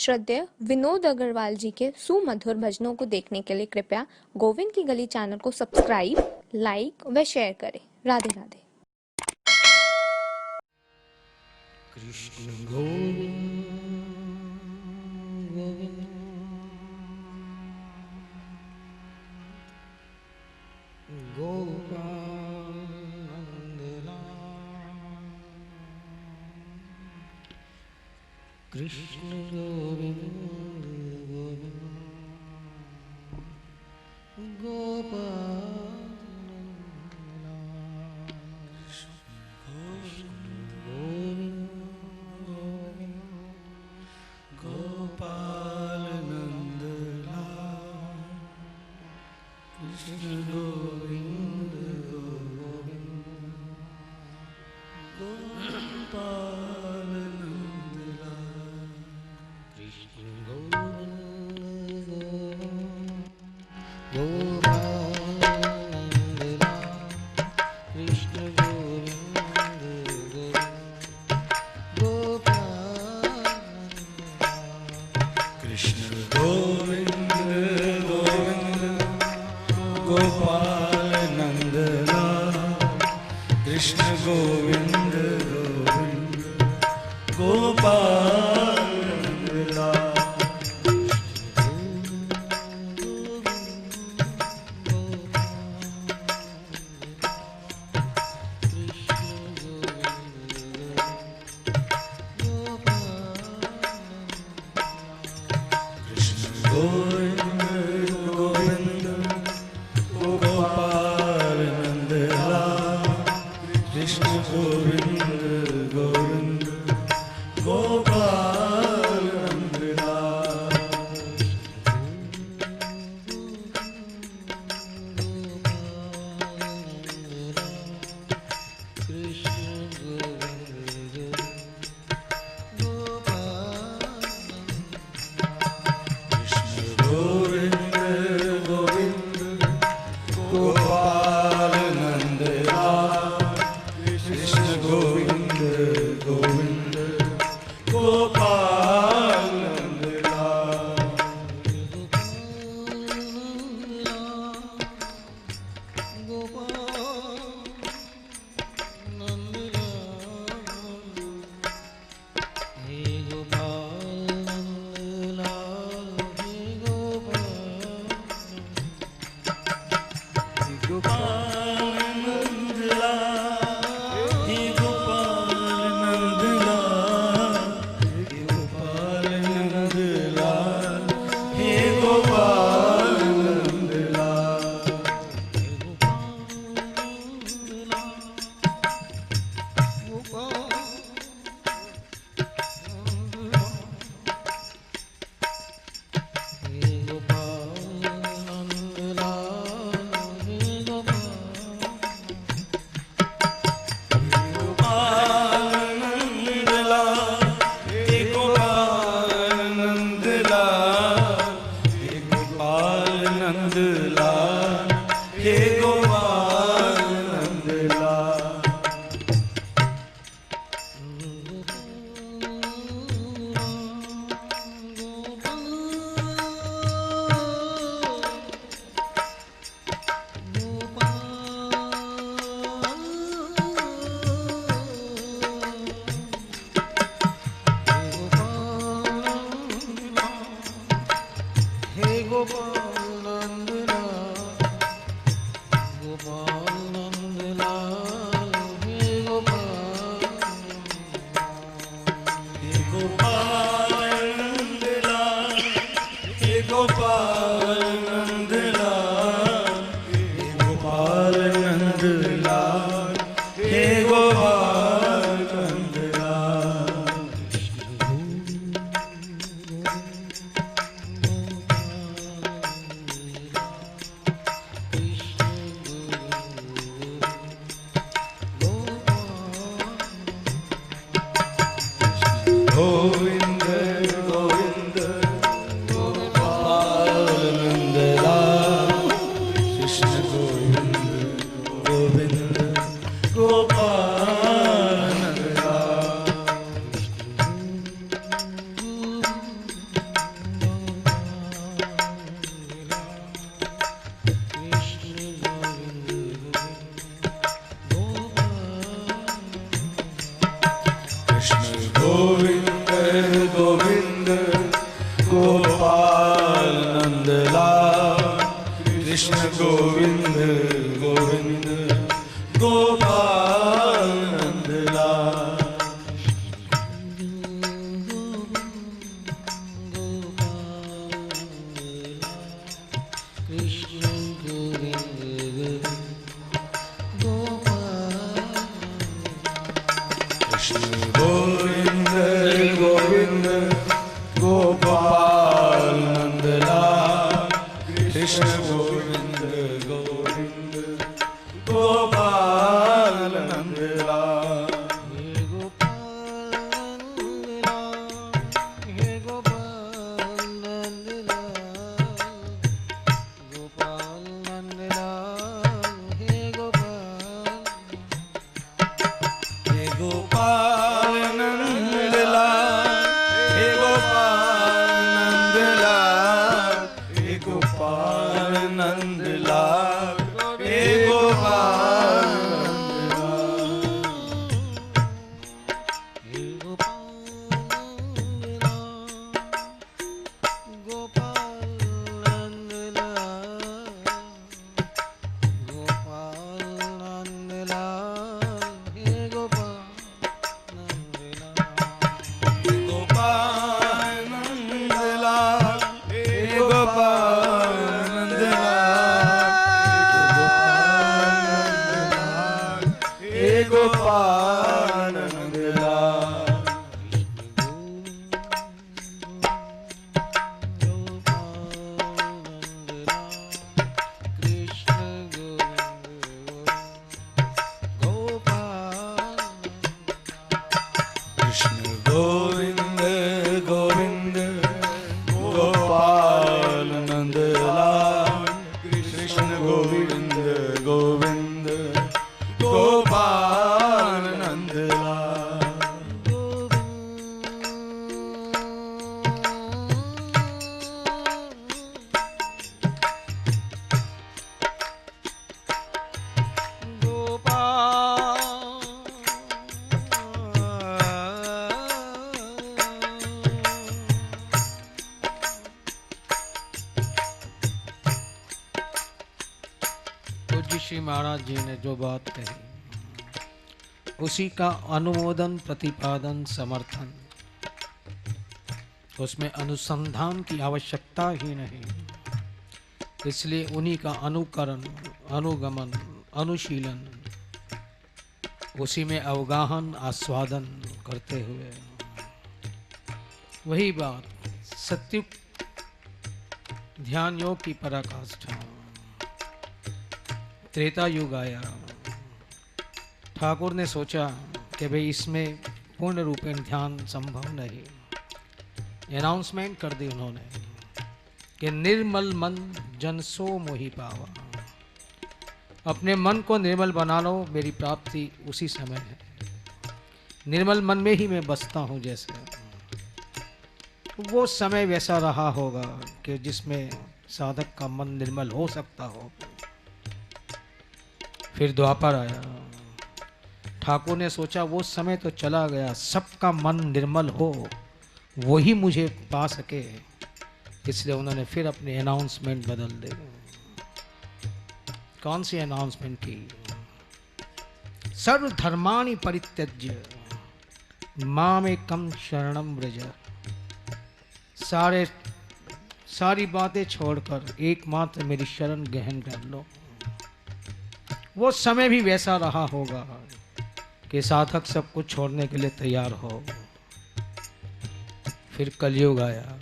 श्रद्धेय विनोद अग्रवाल जी के सुमधुर भजनों को देखने के लिए कृपया गोविंद की गली चैनल को सब्सक्राइब, लाइक व शेयर करें। राधे राधे। कृष्ण गोविंद गोविंद गोपाल नंदलाल कृष्ण गोविंद गोविंद गोपाल गोविंद गोविंद गोपाल गोविंद गोपाल नंदलाल कृष्ण गोविंद गोविंद गोपाल नंदलाल कृष्ण गोविंद गोपाल कृष्ण गोविंद गोविंद गोपाल नंदलाल कृष्ण गोविंद गोविंद गोपाल नंदलाल हे गोपाल नंदलाल गोपाल नंदलाल हे गोपाल हे गोपाल नंदलाल हे गोपाल नंदलाल हे गोपाल नंदलाल हे गोपाल नंदलाल गोपाल नंदलाल हे गोपाल नंदलाल गोपाल नंदलाल हे गोपाल नंदलाल कृष्ण गोविंद गोविंद गोपाल नंदलाल कृष्ण गोविंद गोविंद गोपाल नंदलाल पूज्य श्री महाराज जी ने जो बात कही उसी का अनुमोदन प्रतिपादन समर्थन, उसमें अनुसंधान की आवश्यकता ही नहीं, इसलिए उन्हीं का अनुकरण अनुगमन अनुशीलन उसी में अवगाहन आस्वादन करते हुए वही बात सत्युक्त ध्यान योग की पराकाष्ठा त्रेता युग आया। ठाकुर ने सोचा कि भाई इसमें पूर्ण रूपेण ध्यान संभव नहीं। अनाउंसमेंट कर दी उन्होंने कि निर्मल मन जन सो मोहि पावा, अपने मन को निर्मल बना लो, मेरी प्राप्ति उसी समय है। निर्मल मन में ही मैं बसता हूँ। जैसे वो समय वैसा रहा होगा कि जिसमें साधक का मन निर्मल हो सकता हो। फिर द्वापर आया। ठाकुर ने सोचा वो समय तो चला गया, सबका मन निर्मल हो, वही मुझे पा सके, इसलिए उन्होंने फिर अपने अनाउंसमेंट बदल दे। कौन सी अनाउंसमेंट की? सर्व धर्माणि परित्यज्य मामेकं शरणं व्रज। सारी बातें छोड़कर एकमात्र मेरी शरण गहन कर लो। वो समय भी वैसा रहा होगा कि साधक सब कुछ छोड़ने के लिए तैयार हो। फिर कलयुग आया।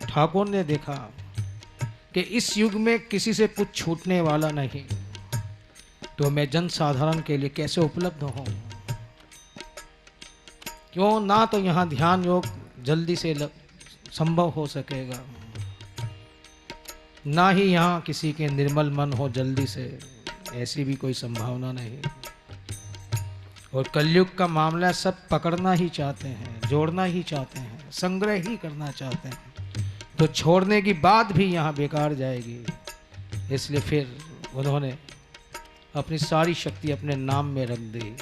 ठाकुर ने देखा कि इस युग में किसी से कुछ छूटने वाला नहीं, तो मैं जन साधारण के लिए कैसे उपलब्ध हूं? क्यों ना तो यहाँ ध्यान योग जल्दी से संभव हो सकेगा, ना ही यहाँ किसी के निर्मल मन हो जल्दी से, ऐसी भी कोई संभावना नहीं। और कलयुग का मामला सब पकड़ना ही चाहते हैं, जोड़ना ही चाहते हैं, संग्रह ही करना चाहते हैं, तो छोड़ने की बात भी यहाँ बेकार जाएगी। इसलिए फिर उन्होंने अपनी सारी शक्ति अपने नाम में रख दी।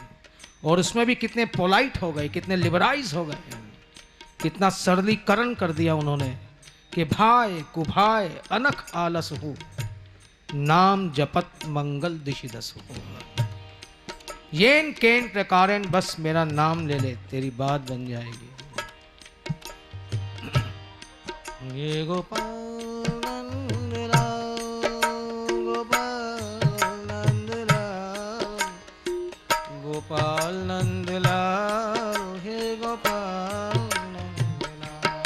और उसमें भी कितने पोलाइट हो गए, कितने लिबराइज हो गए कितना सरलीकरण कर दिया उन्होंने कि भाई कुभाय अनख आलस हो, नाम जपत मंगल दिशि दस हो। येन केन प्रकारेण, बस मेरा नाम ले ले, तेरी बात बन जाएगी। ये गोपाल नंद लाल, गोपाल नंद लाल, गोपाल नंद लाल, हे गोपाल नंद लाल,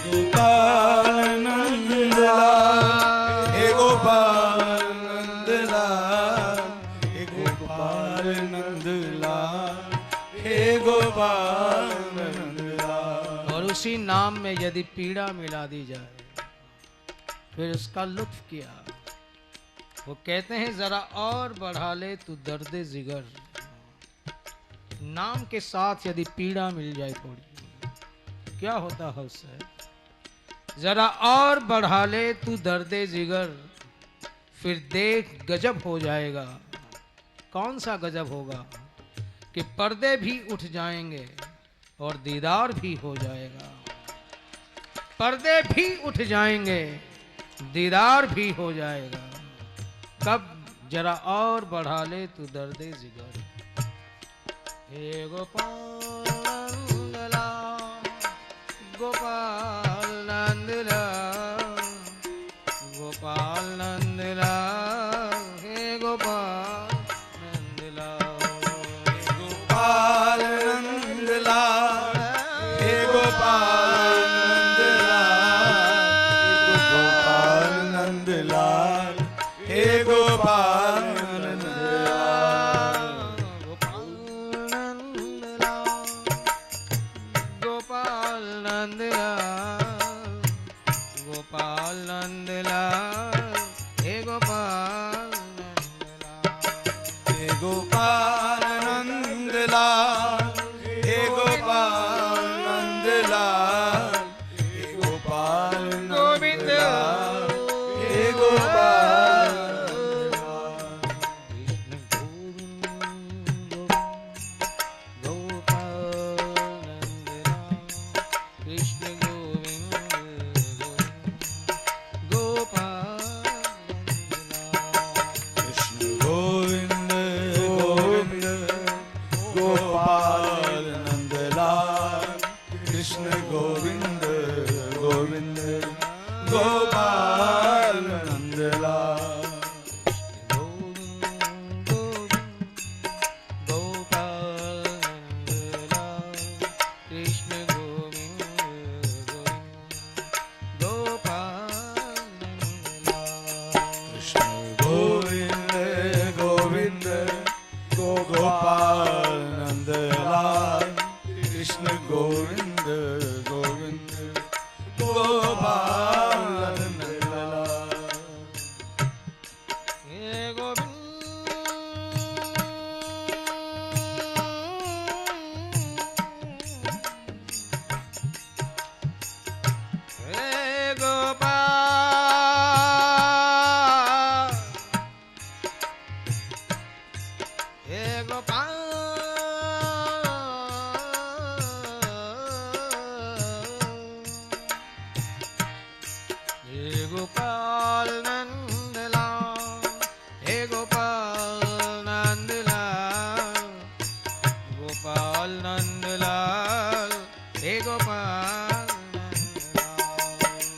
गोपाल नंदलाल, हे गोपाल नंदलाल, हे गोपाल नंदलाल, हे गोपाल नंदलाल। और उसी नाम में यदि पीड़ा मिला दी जाए फिर उसका लुत्फ किया। वो कहते हैं जरा और बढ़ा ले तू दर्दे जिगर, नाम के साथ यदि पीड़ा मिल जाए थोड़ी, क्या होता है उससे। जरा और बढ़ा ले तू दर्दे जिगर, फिर देख गजब हो जाएगा। कौन सा गजब होगा कि पर्दे भी उठ जाएंगे और दीदार भी हो जाएगा। पर्दे भी उठ जाएंगे, दीदार भी हो जाएगा। कब? जरा और बढ़ा ले तू दर्दे जिगर। हे गोपाल नंदलाल, गोपाल नंदलाल, गोपाल नंदलाल, हे गोपाल नंदलाल, गोपाल नंदलाल, हे गोपाल नंदलाल, हे गोपाल नंदलाल, गोपाल नंदलाल, गोपाल नंदलाल, हे गोपाल नंदलाल, हे गोपाल नंदलाल, हे गोपाल नंदलाल, हे गोपाल गोविंद नंदलाल, हे गोपाल कृष्ण गोविंद गोपाल नंदलाल, कृष्ण गोविंद गोविंद गोपाल नंदलाल, कृष्ण गोविंद गोविंद गोपाल नंदलाल, कृष्ण गोविंद गोपाल नंदलाल, कृष्ण गोविंद गोविंद गोपाल नंदलाल, कृष्ण गोविंद गोविंद गोपाल नंदलाल, हे गोविंद हे गोपाल, हे गोपाल, हे गोपाल नंदलाल, हे गोपाल नंदलाल, गोपाल नंदलाल, हे गोपाल नंदलाल,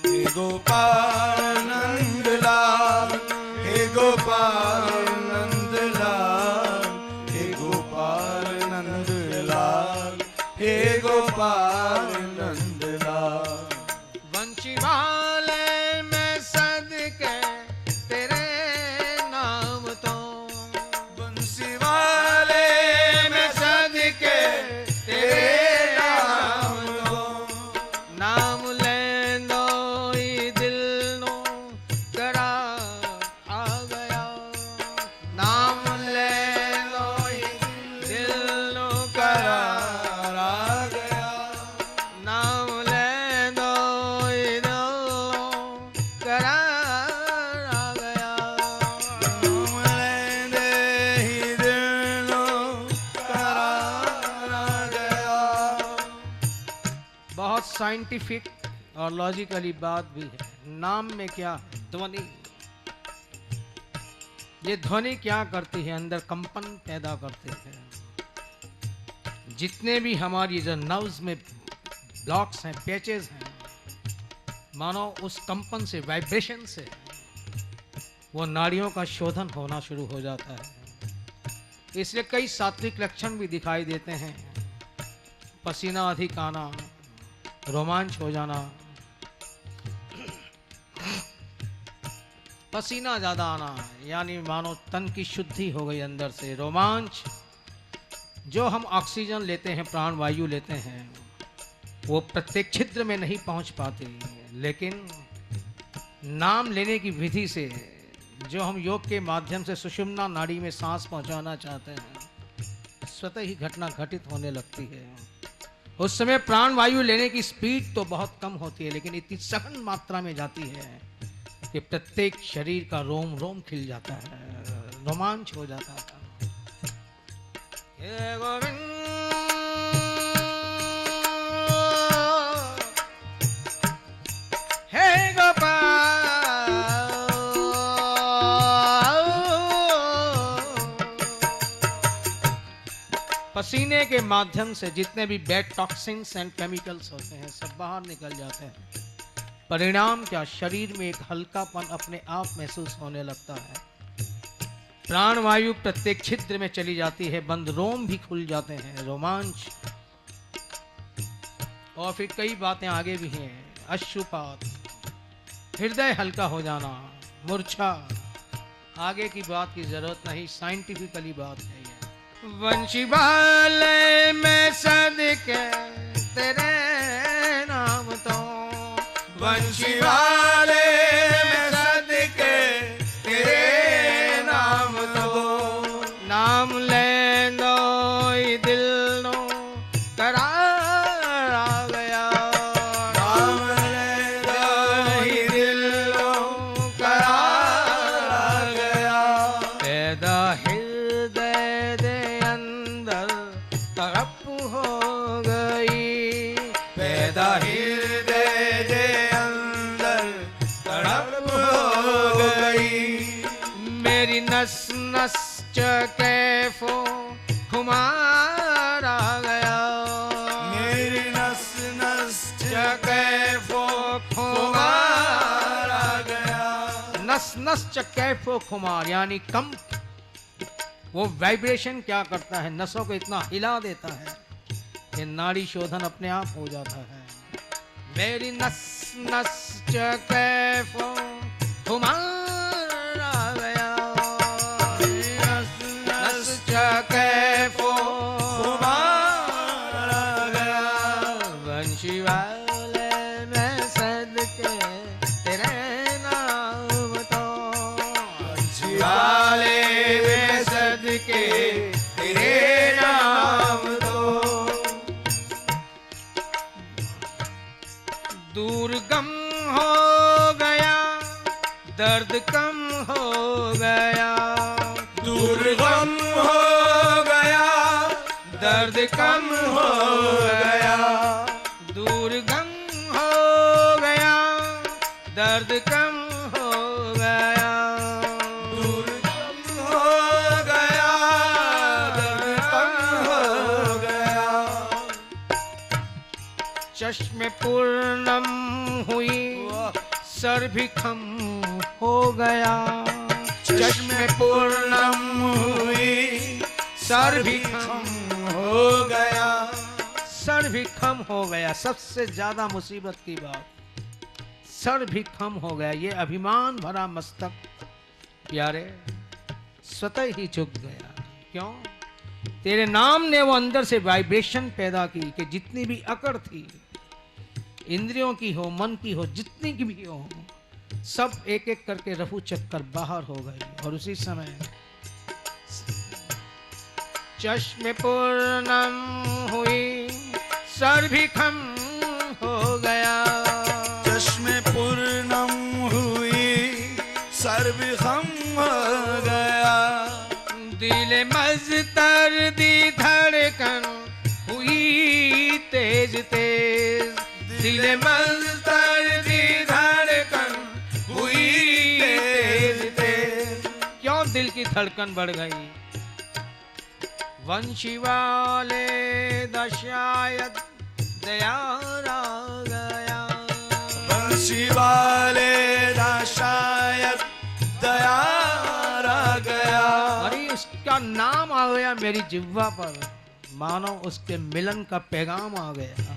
हे गोपाल नंदलाल, हे गोपाल नंदलाल, हे गोपाल नंदलाल, हे गोपाल नंदलाल, वंशी वाले में सदके तेरे नाम तो, बंसी वाले में सदके तेरे नाम को, नाम लेंदो ई दिल साइंटिफिक और लॉजिकली बात भी है। नाम में क्या है? ध्वनि। ये ध्वनि क्या करती है? अंदर कंपन पैदा करती है। जितने भी हमारी जो नर्व्स में ब्लॉक्स हैं, पैचेस हैं, मानो उस कंपन से, वाइब्रेशन से वो नाड़ियों का शोधन होना शुरू हो जाता है। इसलिए कई सात्विक लक्षण भी दिखाई देते हैं। पसीना अधिक आना, रोमांच हो जाना, पसीना ज्यादा आना, यानी मानो तन की शुद्धि हो गई अंदर से। रोमांच, जो हम ऑक्सीजन लेते हैं, प्राण वायु लेते हैं, वो प्रत्येक छिद्र में नहीं पहुंच पाती, लेकिन नाम लेने की विधि से, जो हम योग के माध्यम से सुषुम्ना नाड़ी में सांस पहुंचाना चाहते हैं, स्वतः ही घटना घटित होने लगती है। उस समय प्राण वायु लेने की स्पीड तो बहुत कम होती है, लेकिन इतनी सघन मात्रा में जाती है कि प्रत्येक शरीर का रोम रोम खिल जाता है, रोमांच हो जाता है। हे गोविंद, हे गोपाल, पसीने के माध्यम से जितने भी बैड टॉक्सिन्स एंड केमिकल्स होते हैं सब बाहर निकल जाते हैं। परिणाम क्या? शरीर में एक हल्कापन अपने आप महसूस होने लगता है। प्राण वायु प्रत्येक छिद्र में चली जाती है, बंद रोम भी खुल जाते हैं, रोमांच। और फिर कई बातें आगे भी हैं। अश्रुपात, हृदय हल्का हो जाना, मूर्छा। आगे की बात की जरूरत नहीं, साइंटिफिकली बात है ये। वंशी वाले में सदके तेरे नाम तो, वंशी वाले में सदके तेरे नाम तो, नाम ले लो दिल नो करार आ गया, नाम ले लो दिल नो करार आ गया। पैदा हृदय दे अंदर तड़प हो गई, पैदा हृदय दे अंदर तड़प हो गई। मेरी नस नस कैफो खुमार आ गया, मेरी नस नस कैफो खुमार आ गया। नस नस कैफो खुमार यानी कंप। वो वाइब्रेशन क्या करता है? नसों को इतना हिला देता है कि नाड़ी शोधन अपने आप हो जाता है। मेरी नस नस कैफो खुमार आ गया, नस नस कैफो खुमार आ गया। वंशी वाले में सदके तेरे नाम तो, वंशी वाले में सदके तेरे नाम तो, दूरगम हो गया, दर्द कम हो गया, दुर्गम हो गया, दर्द कम हो गया, दूरगम हो गया, दर्द कम हो गया, दुर्गम हो गया, दर्द कम हो गया। चश्मे पूर्णम हुई, सर भी खम हो गया, चश्मे पूर्णम हुई, सर भी खम हो गया, सर भी खम हो गया। सबसे ज्यादा मुसीबत की बात, सर भी खम हो गया। ये अभिमान भरा मस्तक प्यारे स्वतः ही झुक गया। क्यों? तेरे नाम ने वो अंदर से वाइब्रेशन पैदा की कि जितनी भी अकड़ थी, इंद्रियों की हो, मन की हो, जितनी की भी हो, सब एक एक करके रफू चक्कर बाहर हो गई। और उसी समय चश्मे पूर्णम हुई, सर भी खम हो गया, चश्मे पूर्णम हुई, सर भी खम हो गया, दिल मजतर दी धड़कन हुई तेज तेज, दिल मस्तर की धड़कन हुई तेज तेज। क्यों दिल की धड़कन बढ़ गई? वंशी वाले दशायत दया आ गया। बंसी वाले दा शायद दया आ गया। अरे उसका नाम आ गया मेरी जिह्वा पर, मानो उसके मिलन का पैगाम आ गया।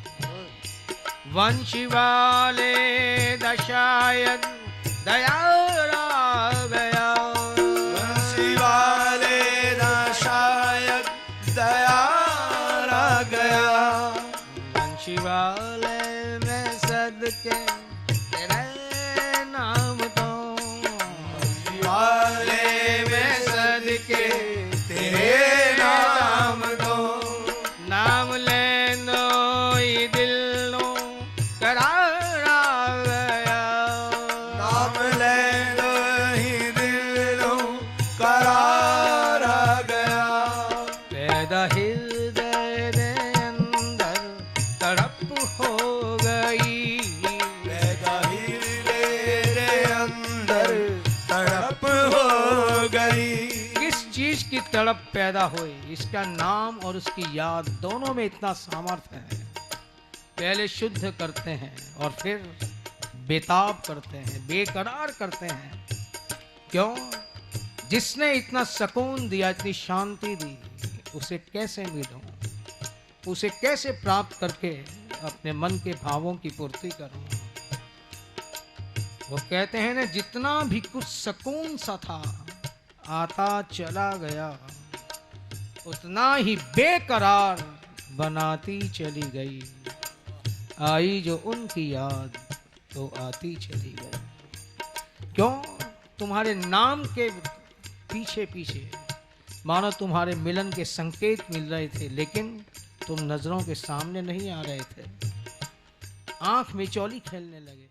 वंशी वाले दशायद दया आ गया। बंसी वाले दा शायद दया आ गया। वंशी वाले में सदके तेरे नाम तो, बंसी वाले में सदके तेरे नाम दो। नाम लेनो ही दिल नो करार आ गया। नाम ले लो ही दिलों करार आ गया। पैदा हृदय दे अंदर तड़प हो गई। पैदा हृदय अंदर तड़प हो गई। किस चीज की तड़प पैदा हुई? इसका नाम और उसकी याद दोनों में इतना सामर्थ्य है। पहले शुद्ध करते हैं और फिर बेताब करते हैं, बेकरार करते हैं। क्यों? जिसने इतना सुकून दिया, इतनी शांति दी, उसे कैसे मिलूं? उसे कैसे प्राप्त करके अपने मन के भावों की पूर्ति करूं? वो कहते हैं ना, जितना भी कुछ सुकून सा था आता चला गया, उतना ही बेकरार बनाती चली गई। आई जो उनकी याद तो आती चली गई। क्यों? तुम्हारे नाम के पीछे पीछे मानो तुम्हारे मिलन के संकेत मिल रहे थे, लेकिन तुम नजरों के सामने नहीं आ रहे थे। आंख में चौली खेलने लगे।